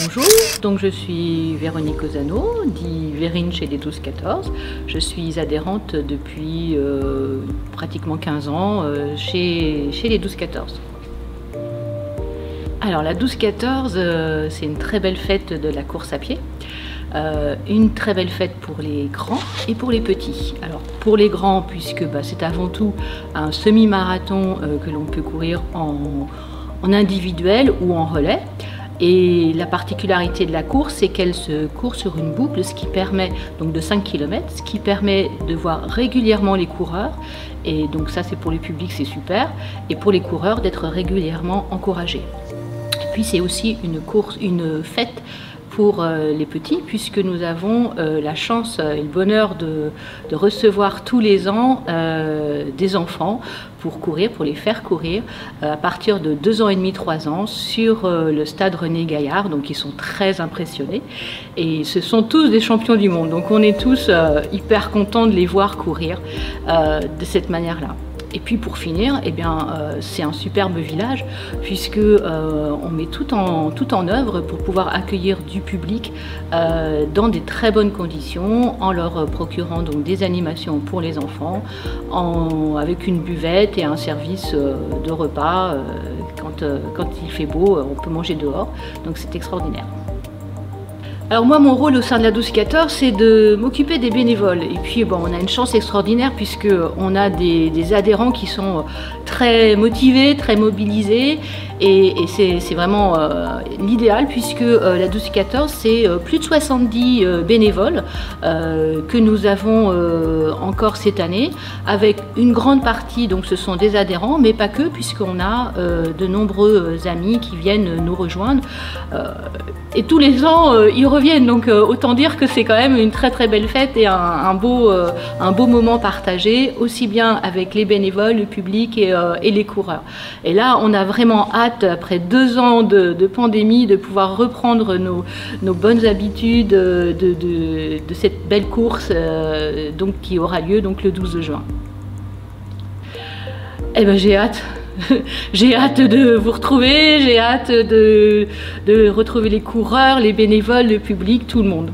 Bonjour, donc je suis Véronique Ozano, dit Vérine chez les 12-14. Je suis adhérente depuis pratiquement 15 ans chez les 12-14. Alors la 12-14, c'est une très belle fête de la course à pied. Une très belle fête pour les grands et pour les petits. Alors pour les grands, puisque c'est avant tout un semi-marathon que l'on peut courir en individuel ou en relais. Et la particularité de la course, c'est qu'elle se court sur une boucle, ce qui permet donc de 5 km, ce qui permet de voir régulièrement les coureurs. Et donc ça, c'est pour le public, c'est super. Et pour les coureurs, d'être régulièrement encouragés. Et puis c'est aussi une fête pour les petits, puisque nous avons la chance et le bonheur de recevoir tous les ans des enfants pour courir, pour les faire courir à partir de 2 ans et demi, 3 ans sur le stade René Gaillard. Donc ils sont très impressionnés et ce sont tous des champions du monde. Donc on est tous hyper contents de les voir courir de cette manière-là. Et puis pour finir, c'est un superbe village puisque on met tout en œuvre pour pouvoir accueillir du public dans des très bonnes conditions, en leur procurant donc des animations pour les enfants, avec une buvette et un service de repas. Quand il fait beau, on peut manger dehors, donc c'est extraordinaire. Alors moi, mon rôle au sein de la 12-14, c'est de m'occuper des bénévoles. Et puis on a une chance extraordinaire puisqu'on a des adhérents qui sont très motivés, très mobilisés. Et c'est vraiment l'idéal puisque la 12-14, c'est plus de 70 bénévoles que nous avons encore cette année, avec une grande partie, donc ce sont des adhérents, mais pas que, puisqu'on a de nombreux amis qui viennent nous rejoindre. Et tous les ans, ils reviennent, donc autant dire que c'est quand même une très très belle fête et un beau moment partagé, aussi bien avec les bénévoles, le public et les coureurs. Et là, on a vraiment hâte, après 2 ans de pandémie, de pouvoir reprendre nos bonnes habitudes de cette belle course donc, qui aura lieu donc, le 12 juin. Eh ben, j'ai hâte. J'ai hâte de vous retrouver, j'ai hâte de retrouver les coureurs, les bénévoles, le public, tout le monde.